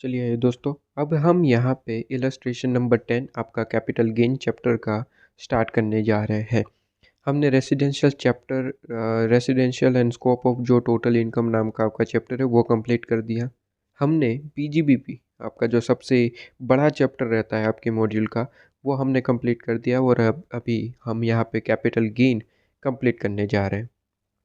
चलिए दोस्तों, अब हम यहाँ पे इलस्ट्रेशन नंबर 10 आपका कैपिटल गेन चैप्टर का स्टार्ट करने जा रहे हैं। हमने residential chapter residential and scope of जो टोटल इनकम नाम का आपका चैप्टर है वो कंप्लीट कर दिया। हमने पीजीबीपी आपका जो सबसे बड़ा चैप्टर रहता है आपके मॉड्यूल का वो हमने कंप्लीट कर दिया और अब अभी हम यहाँ पे कैपिटल गेन कंप्लीट करने जा रहे हैं।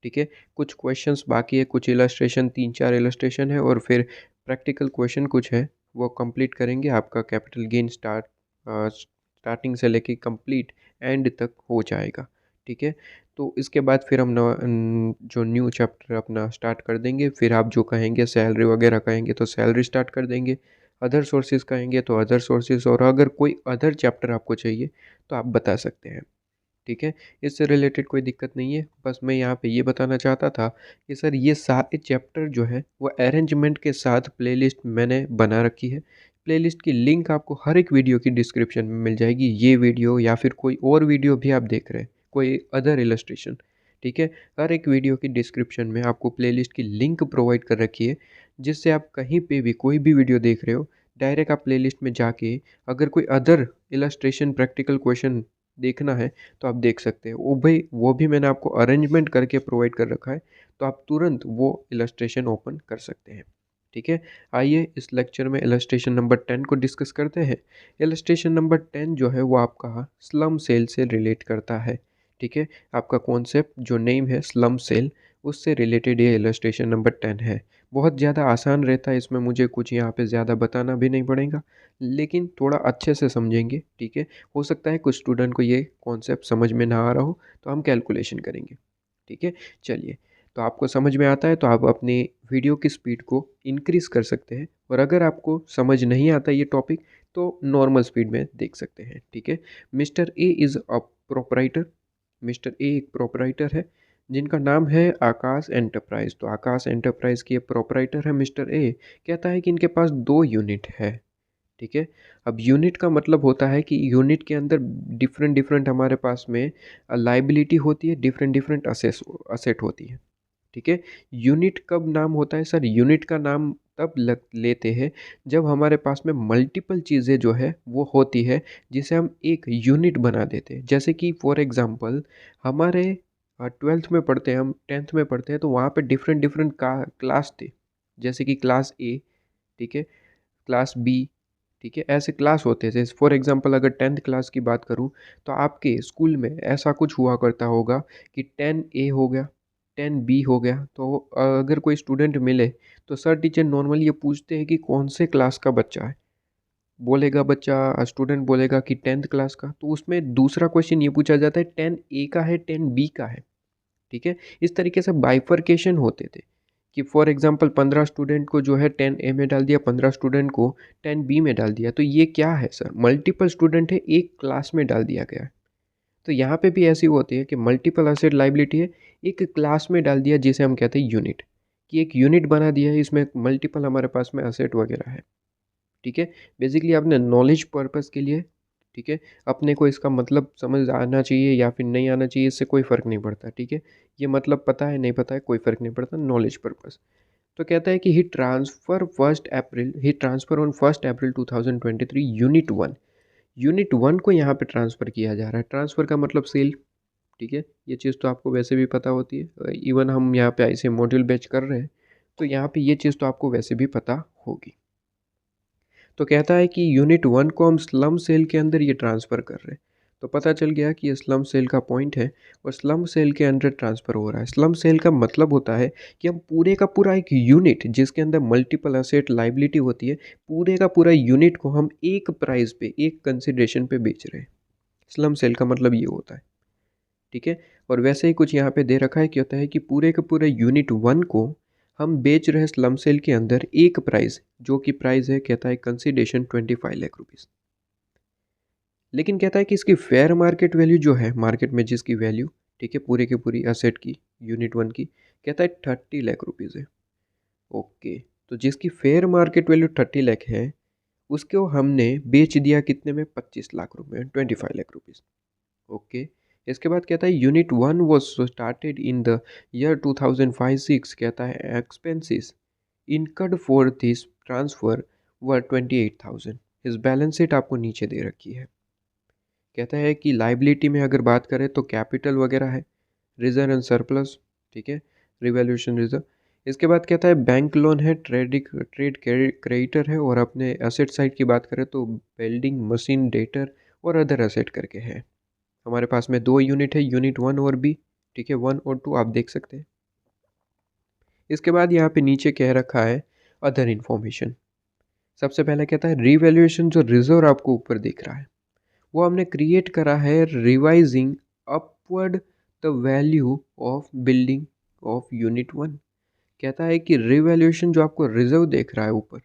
ठीक है, कुछ क्वेश्चंस बाकी है, कुछ इलस्ट्रेशन 3-4 इलस्ट्रेशन है और फिर प्रैक्टिकल क्वेश्चन कुछ है वो कंप्लीट करेंगे। आपका कैपिटल गेन स्टार्टिंग से लेके कंप्लीट एंड तक हो जाएगा। ठीक है, तो इसके बाद फिर हम जो न्यू चैप्टर अपना स्टार्ट कर देंगे। फिर आप जो कहेंगे सैलरी वगैरह कहेंगे तो सैलरी स्टार्ट कर देंगे, अदर सोर्सेज कहेंगे तो अदर सोर्सेज, और अगर कोई अदर चैप्टर आपको चाहिए तो आप बता सकते हैं। ठीक है, इससे रिलेटेड कोई दिक्कत नहीं है। बस मैं यहाँ पे ये बताना चाहता था कि सर ये सारे चैप्टर जो है वो अरेंजमेंट के साथ प्लेलिस्ट मैंने बना रखी है। प्लेलिस्ट की लिंक आपको हर एक वीडियो की डिस्क्रिप्शन में मिल जाएगी। ये वीडियो या फिर कोई और वीडियो भी आप देख रहे हैं, कोई अदर इलस्ट्रेशन, ठीक है, हर एक वीडियो की डिस्क्रिप्शन में आपको प्लेलिस्ट की लिंक प्रोवाइड कर रखी है, जिससे आप कहीं पे भी कोई भी वीडियो देख रहे हो डायरेक्ट आप प्लेलिस्ट में जाके अगर कोई अदर इलस्ट्रेशन प्रैक्टिकल क्वेश्चन देखना है तो आप देख सकते हैं। वो भी मैंने आपको अरेंजमेंट करके प्रोवाइड कर रखा है, तो आप तुरंत वो इलस्ट्रेशन ओपन कर सकते हैं। ठीक है, आइए इस लेक्चर में इलस्ट्रेशन नंबर 10 को डिस्कस करते हैं। इलस्ट्रेशन नंबर 10 जो है वो आपका स्लम सेल से रिलेट करता है। ठीक है, आपका कॉन्सेप्ट जो नेम है स्लम सेल, उससे रिलेटेड ये इलस्ट्रेशन नंबर 10 है। बहुत ज़्यादा आसान रहता है, इसमें मुझे कुछ यहाँ पे ज़्यादा बताना भी नहीं पड़ेगा, लेकिन थोड़ा अच्छे से समझेंगे। ठीक है, हो सकता है कुछ स्टूडेंट को ये कॉन्सेप्ट समझ में ना आ रहा हो तो हम कैलकुलेशन करेंगे। ठीक है, चलिए, तो आपको समझ में आता है तो आप अपनी वीडियो की स्पीड को इंक्रीज़ कर सकते हैं, और अगर आपको समझ नहीं आता ये टॉपिक तो नॉर्मल स्पीड में देख सकते हैं। ठीक है, mister A is a proprietor. Mister A एक प्रोपराइटर है जिनका नाम है आकाश एंटरप्राइज। तो आकाश एंटरप्राइज की प्रोपराइटर है मिस्टर ए। कहता है कि इनके पास 2 यूनिट है। ठीक है, अब यूनिट का मतलब होता है कि यूनिट के अंदर डिफरेंट डिफरेंट हमारे पास में लाइबिलिटी होती है, डिफरेंट डिफरेंट असेट होती है। ठीक है, यूनिट कब नाम होता है सर? यूनिट का नाम तब लेते हैं जब हमारे पास में मल्टीपल चीज़ें जो है वो होती है, जिसे हम एक यूनिट बना देते हैं। जैसे कि फॉर एग्जांपल हमारे 12th में पढ़ते हैं, हम 10th में पढ़ते हैं, तो वहाँ पे डिफरेंट डिफरेंट का क्लास थे। जैसे कि क्लास ए, ठीक है, क्लास बी, ठीक है, ऐसे क्लास होते थे। फॉर एग्जांपल अगर 10th क्लास की बात करूं तो आपके स्कूल में ऐसा कुछ हुआ करता होगा कि 10A हो गया, 10B हो गया। तो अगर कोई स्टूडेंट मिले तो सर टीचर नॉर्मली ये पूछते हैं कि कौन से क्लास का बच्चा है। बोलेगा बच्चा, स्टूडेंट बोलेगा कि 10th क्लास का, तो उसमें दूसरा क्वेश्चन ये पूछा जाता है 10A का है, 10B का है। ठीक है, इस तरीके से बाइफरकेशन होते थे कि फॉर एग्जांपल 15 स्टूडेंट को जो है 10A में डाल दिया, 15 स्टूडेंट को 10B में डाल दिया। तो ये क्या है सर? मल्टीपल स्टूडेंट है, एक क्लास में डाल दिया गया है। तो यहाँ पे भी ऐसी होती है कि मल्टीपल असेट लाइबिलिटी है, एक क्लास में डाल दिया जिसे हम कहते हैं यूनिट, कि एक यूनिट बना दिया है, इसमें मल्टीपल हमारे पास में असेट वगैरह है। ठीक है, बेसिकली आपने नॉलेज पर्पस के लिए, ठीक है, अपने को इसका मतलब समझ आना चाहिए या फिर नहीं आना चाहिए, इससे कोई फ़र्क नहीं पड़ता। ठीक है, ये मतलब पता है नहीं पता है कोई फ़र्क नहीं पड़ता, नॉलेज पर्पस। तो कहता है कि he transfer on 1 April 2023 unit 1। Unit 1 को यहाँ पे ट्रांसफ़र किया जा रहा है। ट्रांसफ़र का मतलब सेल। ठीक है, ये चीज़ तो आपको वैसे भी पता होती है, इवन हम यहाँ पे ऐसे मॉड्यूल बैच कर रहे हैं तो यहाँ पे ये चीज़ तो आपको वैसे भी पता होगी। तो कहता है कि यूनिट 1 को हम स्लम सेल के अंदर ये ट्रांसफ़र कर रहे हैं। तो पता चल गया कि ये स्लम सेल का पॉइंट है और स्लम सेल के अंदर ट्रांसफ़र हो रहा है। स्लम सेल का मतलब होता है कि हम पूरे का पूरा एक यूनिट जिसके अंदर मल्टीपल असेट लाइबिलिटी होती है, पूरे का पूरा यूनिट को हम एक प्राइस पे, एक कंसिडरेशन पे बेच रहे हैं। स्लम सेल का मतलब ये होता है। ठीक है, और वैसे ही कुछ यहाँ पे दे रखा है कि होता है कि पूरे के पूरे यूनिट 1 को हम बेच रहे हैं स्लम सेल के अंदर एक प्राइस, जो कि प्राइस है कहता है कंसिडरेशन 25 लाख रुपीज़। लेकिन कहता है कि इसकी फेयर मार्केट वैल्यू जो है, मार्केट में जिसकी वैल्यू, ठीक है, पूरे की पूरी असेट की यूनिट 1 की, कहता है 30 लाख रुपीज़ है। ओके, तो जिसकी फेयर मार्केट वैल्यू 30 लाख है उसको हमने बेच दिया कितने में? 25 लाख रुपए, 25 लाख रुपीज़। ओके, इसके बाद कहता है unit 1 was started in the year 2005-06। कहता है expenses incurred for this transfer व 28,000। इस बैलेंस शीट आपको नीचे दे रखी है। कहता है कि लाइबिलिटी में अगर बात करें तो कैपिटल वगैरह है, रिजर्व एंड सरप्लस, ठीक है, रिवैल्यूएशन रिजर्व। इसके बाद कहता है बैंक लोन है, ट्रेड क्रेडिटर है, और अपने एसेट साइड की बात करें तो बिल्डिंग, मशीन, डेटर और अदर एसेट करके है। हमारे पास में 2 यूनिट है, यूनिट 1 और बी, ठीक है, 1 और 2 आप देख सकते हैं। इसके बाद यहाँ पे नीचे कह रखा है अदर इन्फॉर्मेशन। सबसे पहले कहता है रिवैल्यूएशन, जो रिजर्व आपको ऊपर दिख रहा है वो हमने क्रिएट करा है revising upward the value of building of unit 1। कहता है कि रिवैल्यूएशन जो आपको रिजर्व देख रहा है ऊपर,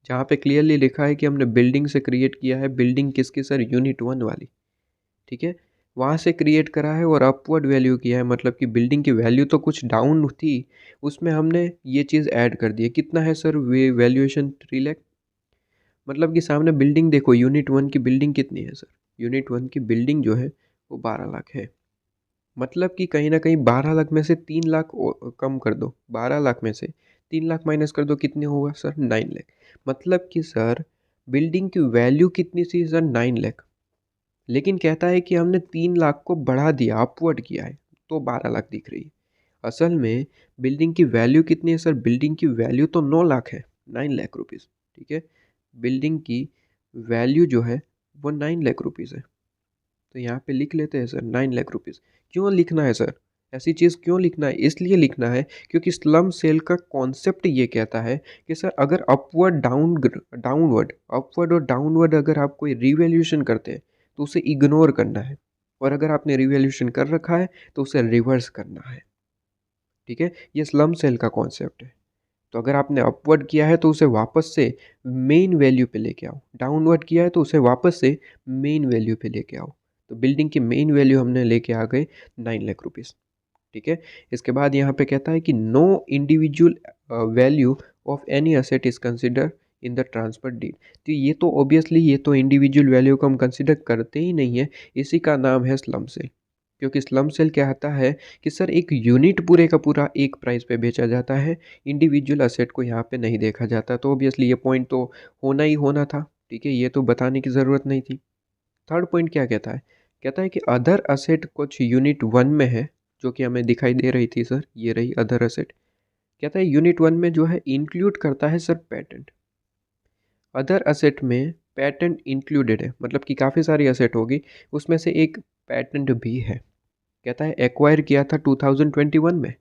जहाँ पे क्लियरली लिखा है कि हमने बिल्डिंग से क्रिएट किया है, बिल्डिंग किसकी सर, यूनिट 1 वाली, ठीक है, वहाँ से क्रिएट करा है और अपवर्ड वैल्यू किया है, मतलब कि बिल्डिंग की वैल्यू तो कुछ डाउन थी, उसमें हमने ये चीज़ ऐड कर दी है। कितना है सर वैल्यूएशन, 3 लाख। मतलब कि सामने बिल्डिंग देखो, यूनिट 1 की बिल्डिंग कितनी है सर, यूनिट 1 की बिल्डिंग जो है वो 12 लाख है। मतलब कि कहीं ना कहीं 12 लाख में से 3 लाख कम कर दो, 12 लाख में से 3 लाख माइनस कर दो, कितने होगा सर, 9 लाख। मतलब कि सर बिल्डिंग की वैल्यू कितनी थी सर, 9 लाख, लेकिन कहता है कि हमने 3 लाख को बढ़ा दिया, अपवर्ड किया है, तो 12 लाख दिख रही है। असल में बिल्डिंग की वैल्यू कितनी है सर, बिल्डिंग की वैल्यू तो 9 लाख है, 9 लाख रुपीज़, ठीक है, बिल्डिंग की वैल्यू जो है वो 9 लाख रुपीज़ है। तो यहाँ पे लिख लेते हैं सर 9 लाख रुपीज़। क्यों लिखना है सर, ऐसी चीज़ क्यों लिखना है, इसलिए लिखना है क्योंकि स्लम सेल का कॉन्सेप्ट ये कहता है कि सर अगर अपवर्ड और डाउनवर्ड अगर आप कोई रिवैल्यूएशन करते हैं तो उसे इग्नोर करना है, और अगर आपने रिवैल्यूएशन कर रखा है तो उसे रिवर्स करना है, ठीक है। ये स्लम सेल का कॉन्सेप्ट है। तो अगर आपने अपवर्ड किया है तो उसे वापस से मेन वैल्यू पे लेके आओ, डाउनवर्ड किया है तो उसे वापस से मेन वैल्यू पे लेके आओ। तो बिल्डिंग की मेन वैल्यू हमने लेके आ गए 9 लाख रुपीज़, ठीक है। इसके बाद यहाँ पे कहता है कि no individual value of any asset is consider in the transfer deed. तो ये तो ऑब्वियसली ये तो इंडिविजुअल वैल्यू को हम कंसिडर करते ही नहीं है, इसी का नाम है स्लम सेल। क्योंकि स्लम सेल क्या आता है कि सर एक यूनिट पूरे का पूरा एक प्राइस पे बेचा जाता है, इंडिविजुअल असेट को यहाँ पे नहीं देखा जाता। तो ऑब्वियसली ये पॉइंट तो होना ही होना था, ठीक है, ये तो बताने की ज़रूरत नहीं थी। थर्ड पॉइंट क्या कहता है, कहता है कि अदर असेट कुछ यूनिट 1 में है, जो कि हमें दिखाई दे रही थी सर, ये रही अदर असेट। कहता है यूनिट 1 में जो है इंक्लूड करता है सर पेटेंट। अदर असेट में पेटेंट इंक्लूडेड है, मतलब कि काफ़ी सारी असेट होगी, उसमें से एक पेटेंट भी है। कहता है एक्वायर किया था 2021 में,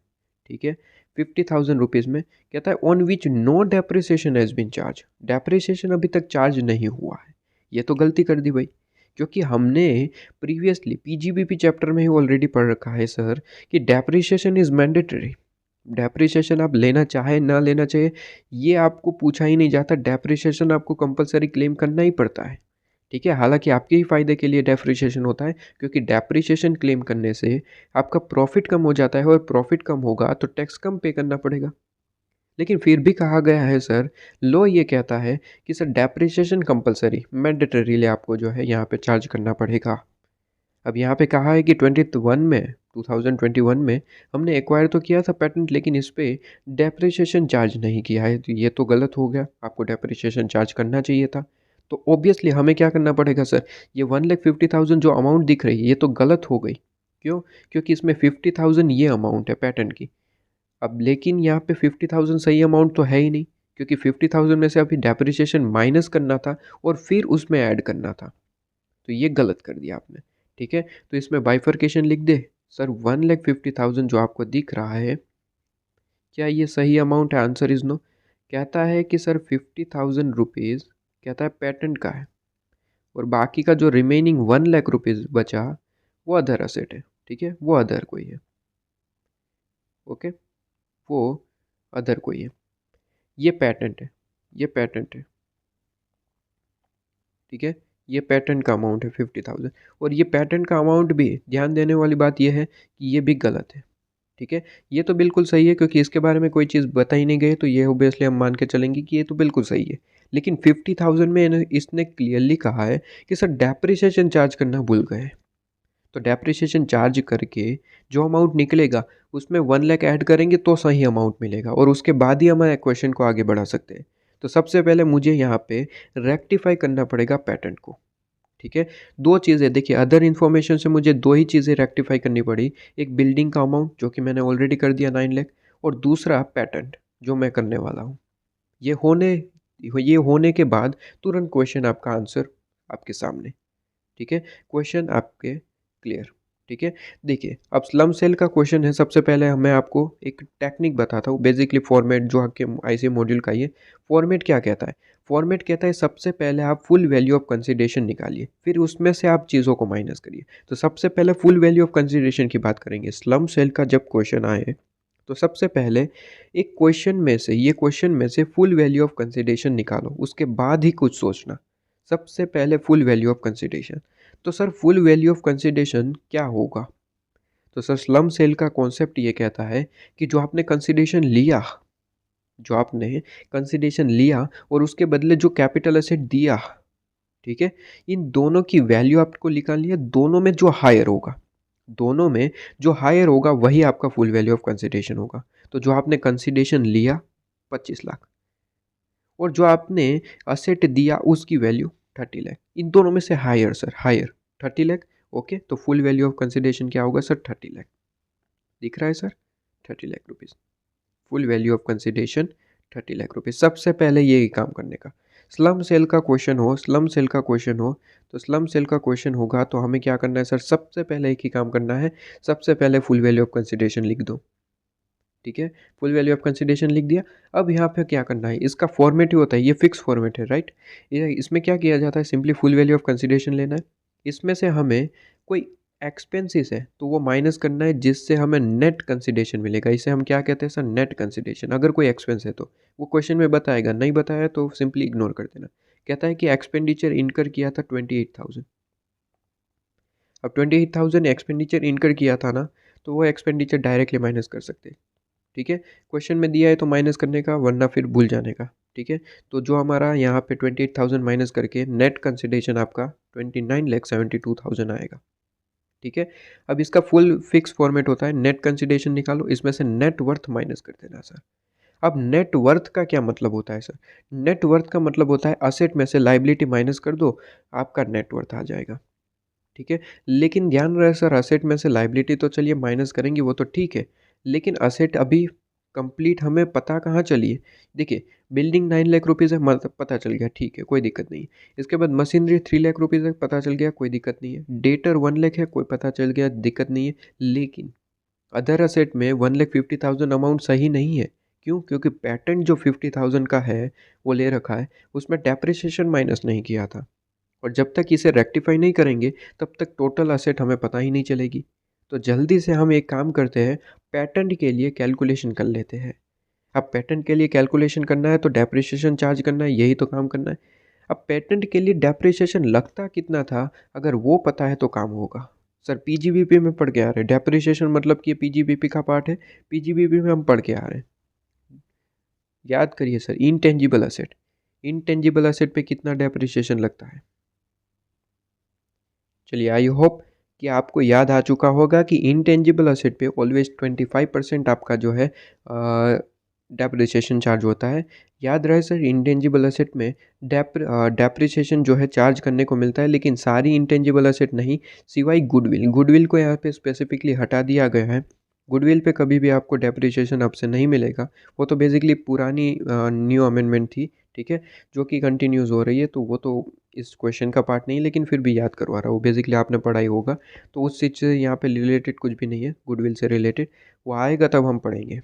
ठीक है, 50,000 रुपीज़ में। कहता है on which no depreciation has been charge, depreciation अभी तक चार्ज नहीं हुआ है। ये तो गलती कर दी भाई, क्योंकि हमने प्रीवियसली पीजीबीपी चैप्टर में ही ऑलरेडी पढ़ रखा है सर कि डेप्रिसिएशन इज़ मैंडेटरी। डेप्रिसिएशन आप लेना चाहे ना लेना चाहिए ये आपको पूछा ही नहीं जाता, डेप्रिसिएशन आपको कंपलसरी क्लेम करना ही पड़ता है, ठीक है। हालांकि आपके ही फ़ायदे के लिए डेप्रिसिएशन होता है, क्योंकि डेप्रिसिएशन क्लेम करने से आपका प्रॉफिट कम हो जाता है, और प्रॉफिट कम होगा तो टैक्स कम पे करना पड़ेगा। लेकिन फिर भी कहा गया है सर, लॉ ये कहता है कि सर डेप्रिसिएशन कंपलसरी मैंडेटरीली आपको जो है यहाँ पे चार्ज करना पड़ेगा। अब यहाँ पे कहा है कि 2021 में हमने एक्वायर तो किया था पेटेंट, लेकिन इस पे डेप्रिसिएशन चार्ज नहीं किया है, तो ये तो गलत हो गया, आपको डेप्रिसिएशन चार्ज करना चाहिए था। तो ऑब्वियसली हमें क्या करना पड़ेगा सर, ये 1,50,000 जो अमाउंट दिख रही है ये तो गलत हो गई। क्यों, क्योंकि इसमें 50,000 ये अमाउंट है पेटेंट की। अब लेकिन यहाँ पे 50,000 सही अमाउंट तो है ही नहीं, क्योंकि 50,000 में से अभी डेप्रिसिएशन माइनस करना था और फिर उसमें ऐड करना था, तो ये गलत कर दिया आपने, ठीक है। तो इसमें बाइफर्केशन लिख दे सर, 1,50,000 जो आपको दिख रहा है, क्या ये सही अमाउंट है, आंसर इज नो। कहता है कि सर 50,000 रुपीज़ कहता है पेटेंट का है, और बाकी का जो रिमेनिंग 1 लाख रुपीज़ बचा वो अदर असेट है, ठीक है, वो अदर कोई है, ओके, वो अदर कोई है। ये पेटेंट है, ये पेटेंट है, ठीक है, ये पेटेंट का अमाउंट है 50,000। और ये पेटेंट का अमाउंट भी ध्यान देने वाली बात यह है कि ये भी गलत है, ठीक है। ये तो बिल्कुल सही है क्योंकि इसके बारे में कोई चीज़ बता ही नहीं गई, तो ये ऑब्वियसली हम मान के चलेंगे कि ये तो बिल्कुल सही है। लेकिन 50,000 में इसने क्लियरली कहा है कि सर डेप्रिसिएशन चार्ज करना भूल गए। तो डेप्रिसिएशन चार्ज करके जो अमाउंट निकलेगा उसमें 1 लाख ऐड करेंगे तो सही अमाउंट मिलेगा, और उसके बाद ही हम क्वेश्चन को आगे बढ़ा सकते हैं। तो सबसे पहले मुझे यहाँ पे रेक्टिफाई करना पड़ेगा पैटर्न को, ठीक है। दो चीज़ें देखिए, अदर इन्फॉर्मेशन से मुझे दो ही चीज़ें रेक्टिफाई करनी पड़ी। एक बिल्डिंग का अमाउंट जो कि मैंने ऑलरेडी कर दिया 9 लाख, और दूसरा पैटर्न जो मैं करने वाला हूँ। ये होने ये होने के बाद तुरंत क्वेश्चन आपका आंसर आपके सामने, ठीक है। क्वेश्चन आपके क्लियर, ठीक है। देखिए अब स्लम सेल का क्वेश्चन है। सबसे पहले मैं आपको एक टेक्निक बताता हूँ, बेसिकली फॉर्मेट जो आपके आईसी मॉड्यूल का, ये फॉर्मेट क्या कहता है। फॉर्मेट कहता है सबसे पहले आप फुल वैल्यू ऑफ कंसिडरेशन निकालिए, फिर उसमें से आप चीज़ों को माइनस करिए। तो सबसे पहले फुल वैल्यू ऑफ कंसिडरेशन की बात करेंगे। स्लम सेल का जब क्वेश्चन आए तो सबसे पहले एक क्वेश्चन में से, ये क्वेश्चन में से फुल वैल्यू ऑफ कंसिडरेशन निकालो, उसके बाद ही कुछ सोचना। सबसे पहले फुल वैल्यू ऑफ कंसिडरेशन। तो sir full value of consideration क्या होगा? तो सर स्लम सेल का कॉन्सेप्ट ये कहता है कि जो आपने कंसिडरेशन लिया और उसके बदले जो कैपिटल एसेट दिया, ठीक है, इन दोनों की वैल्यू आपको निकालनी है। दोनों में जो हायर होगा वही आपका फुल वैल्यू ऑफ कंसिडरेशन होगा। तो जो आपने कंसिडरेशन लिया 25 लाख, और जो आपने असेट दिया उसकी वैल्यू 30 लाख, इन दोनों में से higher sir, higher 30 lakh. Okay, तो फुल वैल्यू ऑफ कंसिडरेशन क्या होगा सर? 30 लाख। दिख रहा है sir? 30 lakh rupees full value of consideration, 30 lakh rupees. सबसे पहले ये काम करने का। स्लम सेल का क्वेश्चन हो, तो स्लम सेल का क्वेश्चन होगा तो हमें क्या करना है सर? सबसे पहले एक ही काम करना है, सबसे पहले फुल वैल्यू ऑफ कंसिडरेशन लिख दो, ठीक है। फुल वैल्यू ऑफ कंसिडरेशन लिख दिया। अब यहाँ पे क्या करना है, इसका फॉर्मेट ही होता है, ये फिक्स फॉर्मेट है, राइट। ये इसमें क्या किया जाता है, simply full value of consideration लेना है। इसमें से हमें कोई एक्सपेंसेस है तो वो माइनस करना है, जिससे हमें नेट कंसिडरेशन मिलेगा। इसे हम क्या कहते हैं सर? Net consideration. अगर कोई एक्सपेंस है तो वो क्वेश्चन में बताएगा, नहीं बताया तो सिंपली इग्नोर कर देना। कहता है कि एक्सपेंडिचर इनकर किया था 28,000। अब 28,000 एक्सपेंडिचर इनकर किया था ना, तो वो एक्सपेंडिचर डायरेक्टली माइनस कर सकते हैं, ठीक है। क्वेश्चन में दिया है तो माइनस करने का, वरना फिर भूल जाने का, ठीक है। तो जो हमारा यहाँ पे 28,000 माइनस करके नेट कंसिडरेशन आपका 29,72,000 आएगा, ठीक है। अब इसका फुल फिक्स फॉर्मेट होता है, नेट कंसिडरेशन निकालो, इसमें से नेट वर्थ माइनस कर देना सर। अब नेट वर्थ का क्या मतलब होता है सर? नेट वर्थ का मतलब होता है असेट में से लाइबिलिटी माइनस कर दो, आपका नेट वर्थ आ जाएगा, ठीक है। लेकिन ध्यान रहे सर, असेट में से लाइबिलिटी तो चलिए माइनस करेंगे, वो तो ठीक है, लेकिन असेट अभी कंप्लीट हमें पता कहाँ चली है? देखिए, बिल्डिंग 9 लाख रुपीज़ है, मतलब पता चल गया, ठीक है, कोई दिक्कत नहीं है। इसके बाद मशीनरी 3 लाख रुपीज़ है, पता चल गया, कोई दिक्कत नहीं है। डेटर 1 लाख है, कोई पता चल गया, दिक्कत नहीं है। लेकिन अदर असेट में 1,50,000 अमाउंट सही नहीं है। क्यों? क्योंकि पैटर्न जो 50,000 का है वो ले रखा है, उसमें डेप्रिसिएशन माइनस नहीं किया था। और जब तक इसे रेक्टिफाई नहीं करेंगे तब तक टोटल असेट हमें पता ही नहीं चलेगी। तो जल्दी से हम एक काम करते हैं, पैटर्न के लिए कैलकुलेशन कर लेते हैं। अब पैटर्न के लिए कैलकुलेशन करना है तो डेप्रिसिएशन चार्ज करना है, यही तो काम करना है। अब पैटर्न के लिए डेप्रिसिएशन लगता कितना था, अगर वो पता है तो काम होगा। सर पीजीबीपी में पढ़ के आ रहे हैं, डेप्रिसिएशन मतलब कि पीजीबीपी का पार्ट है, पीजीबीपी में हम पढ़ के आ रहे हैं। याद करिए सर, इनटेंजिबल असेट पे कितना डेप्रिसिएशन लगता है? चलिए, आई होप कि आपको याद आ चुका होगा कि इनटेंजिबल असेट पे ऑलवेज 25% आपका जो है डेप्रिसिएशन चार्ज होता है। याद रहे सर, इंटेंजिबल असेट में डेप्रिसिएशन जो है चार्ज करने को मिलता है, लेकिन सारी इंटेंजिबल असेट नहीं, सिवाय गुडविल को यहाँ पे स्पेसिफिकली हटा दिया गया है। गुडविल पे कभी भी आपको डेप्रिसिएशन अब से नहीं मिलेगा। वो तो बेसिकली पुरानी न्यू अमेंडमेंट थी, ठीक है, जो कि कंटिन्यूज़ हो रही है, तो वो तो इस क्वेश्चन का पार्ट नहीं, लेकिन फिर भी याद करवा रहा हूँ, बेसिकली आपने पढ़ा ही होगा। तो उस चीज़ से यहाँ पे रिलेटेड कुछ भी नहीं है, गुडविल से रिलेटेड, वो आएगा तब हम पढ़ेंगे,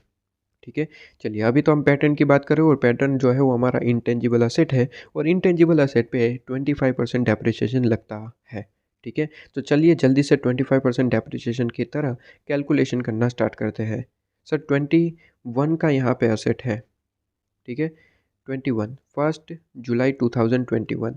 ठीक है। चलिए, अभी तो हम पैटर्न की बात करें, और पैटर्न जो है वो हमारा इंटेंजिबल असेट है, और इंटेंजिबल असेट पे 25% डेप्रिसिएशन लगता है, ठीक है। तो चलिए जल्दी से 25% डेप्रिसिएशन की तरह कैलकुलेशन करना स्टार्ट करते हैं। सर 21 का यहाँ पे असेट है, ठीक है, 21 1 जुलाई 2021।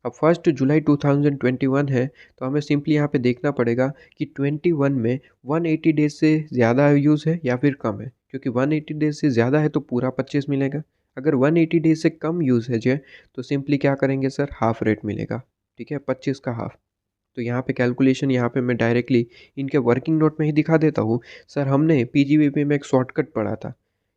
अब 1 जुलाई 2021 है, तो हमें सिंपली यहाँ पे देखना पड़ेगा कि 21 में 180 डेज से ज़्यादा यूज़ है या फिर कम है, क्योंकि 180 डेज से ज़्यादा है तो पूरा 25 मिलेगा। अगर 180 डेज से कम यूसेज है तो सिंपली क्या करेंगे सर? हाफ रेट मिलेगा, ठीक है, 25 का हाफ। तो यहाँ पे कैलकुलेशन, यहाँ पे मैं डायरेक्टली इनके वर्किंग नोट में ही दिखा देता हूँ। सर हमने पीजीबीपी में एक शॉर्टकट पढ़ा था,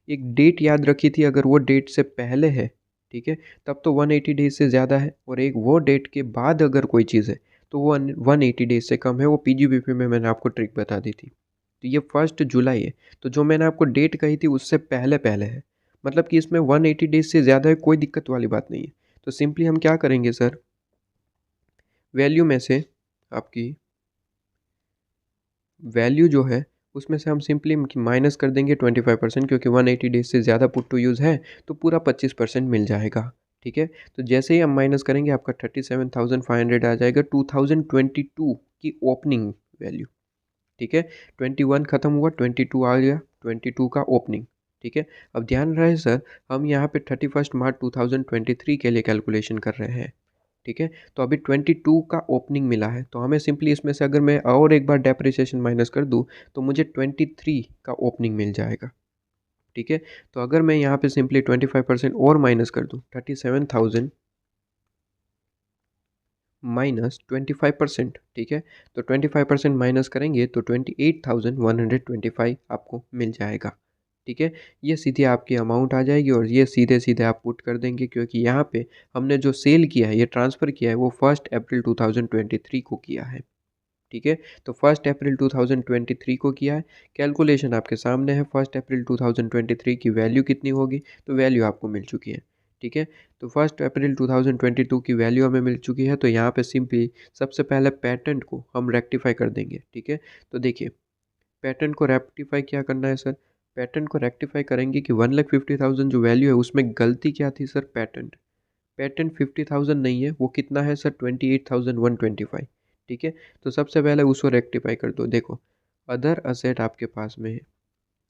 एक डेट याद रखी थी, अगर वो डेट से पहले है ठीक है, तब तो 180 डेज से ज़्यादा है, और एक वो डेट के बाद अगर कोई चीज़ है तो वो 180 डेज से कम है। वो पीजीबीपी में मैंने आपको ट्रिक बता दी थी। तो ये 1 जुलाई है, तो जो मैंने आपको डेट कही थी उससे पहले पहले है, मतलब कि इसमें 180 डेज से ज़्यादा है, कोई दिक्कत वाली बात नहीं है। तो सिंपली हम क्या करेंगे सर, वैल्यू में से आपकी वैल्यू जो है उसमें से हम सिंपली माइनस कर देंगे 25%, क्योंकि 180 डेज से ज़्यादा पुट टू यूज़ है तो पूरा 25% मिल जाएगा। ठीक है, तो जैसे ही हम माइनस करेंगे आपका 37,500 आ जाएगा 2022 की ओपनिंग वैल्यू। ठीक है, 21 खत्म हुआ, 22 आ गया, 22 का ओपनिंग। ठीक है, अब ध्यान रहे सर, हम यहाँ पे 31 मार्च 2023 के लिए कैलकुलेशन कर रहे हैं। ठीक है, तो अभी 22 का ओपनिंग मिला है, तो हमें सिंपली इसमें से अगर मैं और एक बार डेप्रिसिएशन माइनस कर दूं तो मुझे 23 का ओपनिंग मिल जाएगा। ठीक है, तो अगर मैं यहाँ पे सिंपली 25% और माइनस कर दूं, 37,000 माइनस 25%। ठीक है, तो 25% माइनस करेंगे तो 28,125 आपको मिल जाएगा। ठीक है, ये सीधे आपकी अमाउंट आ जाएगी, और ये सीधे सीधे आप पुट कर देंगे, क्योंकि यहाँ पे हमने जो सेल किया है, ये ट्रांसफ़र किया है, वो 1 अप्रैल 2023 को किया है। ठीक है, तो 1 अप्रैल 2023 को किया है। कैलकुलेशन आपके सामने है, 1 अप्रैल 2023 की वैल्यू कितनी होगी, तो वैल्यू आपको मिल चुकी है। ठीक है, तो 1 अप्रैल 2022 की वैल्यू हमें मिल चुकी है, तो यहाँ पे सिंपली सबसे पहले पैटर्न को हम रेक्टिफाई कर देंगे। ठीक है, तो देखिए, पैटर्न को रेक्टिफाई क्या करना है सर, पैटर्न को रेक्टिफाई करेंगे कि 1,50,000 जो वैल्यू है उसमें गलती क्या थी सर, पैटर्न पैटर्न 50,000 नहीं है, वो कितना है सर, 28,125। ठीक है, तो सबसे पहले उसको रेक्टिफाई कर दो। देखो, अदर असेट आपके पास में है,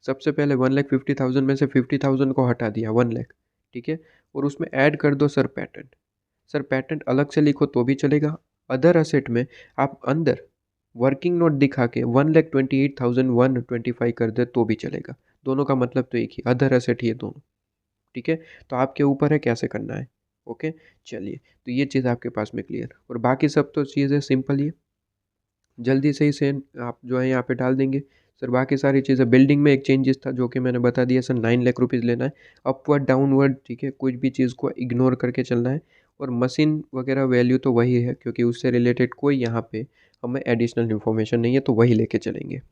सबसे पहले 1,50,000 में से 50,000 को हटा दिया, 1 लाख। ठीक है, और उसमें ऐड कर दो सर पैटर्न। सर पैटर्न अलग से लिखो तो भी चलेगा, अदर असेट में आप अंदर वर्किंग नोट दिखा के 1,28,125 कर दे तो भी चलेगा। दोनों का मतलब तो एक ही, अदर असेट ही है दोनों। ठीक है, तो आपके ऊपर है कैसे करना है। ओके, चलिए, तो ये चीज़ आपके पास में क्लियर, और बाकी सब तो चीज़ें सिंपल ही है, जल्दी से इसे आप जो है यहाँ पे डाल देंगे। सर बाकी सारी चीज़ें, बिल्डिंग में एक चेंजेस था जो कि मैंने बता दिया सर, 9 लाख रुपीज़ लेना है, अपवर्ड डाउनवर्ड। ठीक है, कुछ भी चीज़ को इग्नोर करके चलना है, और मशीन वगैरह वैल्यू तो वही है, क्योंकि उससे रिलेटेड कोई यहाँ पे हमें एडिशनल इन्फॉर्मेशन नहीं है, तो वही लेके चलेंगे।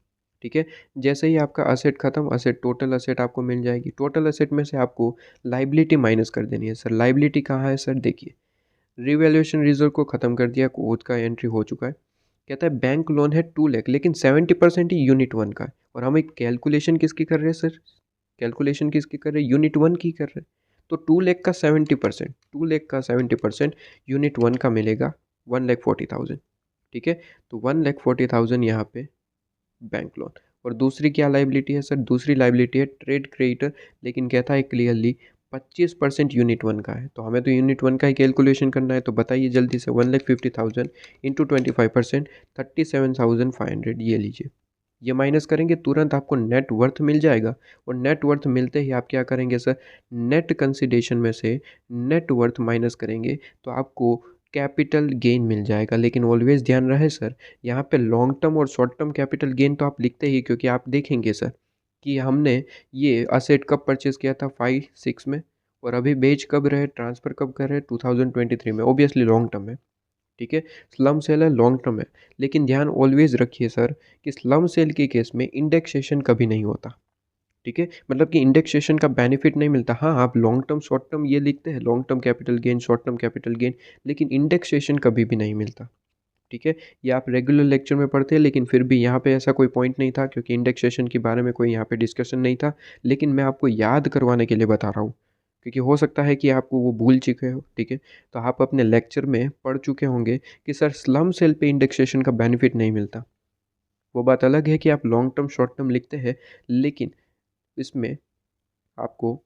ठीक है, जैसे ही आपका असेट ख़त्म, असेट टोटल असेट आपको मिल जाएगी, टोटल असेट में से आपको लाइबिलिटी माइनस कर देनी है। सर लाइबिलिटी कहाँ है सर, देखिए, रिवैल्यूएशन रिजर्व को ख़त्म कर दिया, कोड का एंट्री हो चुका है। कहता है बैंक लोन है 2 लाख, लेकिन 70% ही यूनिट 1 का है, और हम एक कैलकुलेशन किसकी कर रहे हैं सर, कैलकुलेशन किसकी कर रहे हैं, यूनिट 1 की कर रहे हैं। तो 2 लाख का 70%, 2 लाख का 70% यूनिट 1 का मिलेगा 1,40,000। ठीक है, तो 1,40,000 यहाँ पे बैंक लोन। और दूसरी क्या लाइबिलिटी है सर, दूसरी लाइबिलिटी है ट्रेड क्रेडिटर, लेकिन कहता है क्लियरली 25% यूनिट 1 का है, तो हमें तो यूनिट 1 का ही कैलकुलेशन करना है। तो बताइए जल्दी से, 1,50,000 इंटू 25%, 37,500, ये लीजिए। ये माइनस करेंगे तुरंत आपको नेट वर्थ मिल जाएगा, और नेट वर्थ मिलते ही आप क्या करेंगे सर, नेट कंसिडरेशन में से नेट वर्थ माइनस करेंगे तो आपको कैपिटल गेन मिल जाएगा। लेकिन ऑलवेज ध्यान रहे सर, यहाँ पे लॉन्ग टर्म और शॉर्ट टर्म कैपिटल गेन तो आप लिखते ही, क्योंकि आप देखेंगे सर कि हमने ये असेट कब परचेज किया था, 5-6 में, और अभी बेच कब रहे, ट्रांसफ़र कब कर रहे हैं, 2023 में, ओबियसली लॉन्ग टर्म है। ठीक है, स्लम सेल है, लॉन्ग टर्म है। लेकिन ध्यान ऑलवेज रखिए सर कि स्लम सेल के केस में इंडेक्सेशन कभी नहीं होता। ठीक है, मतलब कि इंडेक्सेशन का बेनिफिट नहीं मिलता। हाँ, आप लॉन्ग टर्म शॉर्ट टर्म ये लिखते हैं, long term capital gain, short term capital gain, लेकिन इंडेक्सेशन कभी भी नहीं मिलता। ठीक है, ये आप रेगुलर लेक्चर में पढ़ते हैं, लेकिन फिर भी यहाँ पे ऐसा कोई पॉइंट नहीं था, क्योंकि इंडेक्सेशन के बारे में कोई यहाँ पे डिस्कशन नहीं था। लेकिन मैं आपको याद करवाने के लिए बता रहा हूँ, क्योंकि हो सकता है कि आपको वो भूल चुके हो। ठीक है, तो आप अपने लेक्चर में पढ़ चुके होंगे कि सर स्लम सेल पे इंडेक्सेशन का बेनिफिट नहीं मिलता। वो बात अलग है कि आप लॉन्ग टर्म शॉर्ट टर्म लिखते हैं, लेकिन इसमें आपको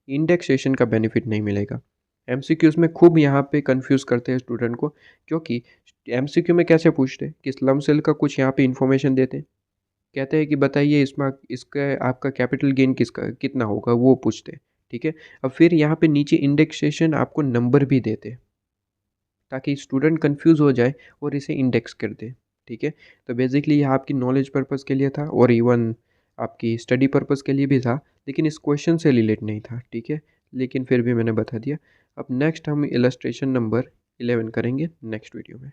इंडेक्सेशन का बेनिफिट नहीं मिलेगा। एमसीक्यूज़ में खूब यहाँ पे कंफ्यूज करते हैं स्टूडेंट को, क्योंकि एमसीक्यू में कैसे पूछते हैं कि स्लम सेल का कुछ यहाँ पे इन्फॉर्मेशन देते हैं, कहते हैं कि बताइए इसमें इसका आपका कैपिटल गेन किसका कितना होगा, वो पूछते हैं। ठीक है, अब फिर यहाँ पे नीचे इंडेक्सेशन आपको नंबर भी देते हैं, ताकि स्टूडेंट कंफ्यूज हो जाए और इसे इंडेक्स कर दे। ठीक है, तो बेसिकली ये आपकी नॉलेज पर्पज़ के लिए था, और इवन आपकी स्टडी पर्पज़ के लिए भी था, लेकिन इस क्वेश्चन से रिलेट नहीं था। ठीक है, लेकिन फिर भी मैंने बता दिया। अब नेक्स्ट हम इलस्ट्रेशन नंबर 11 करेंगे नेक्स्ट वीडियो में।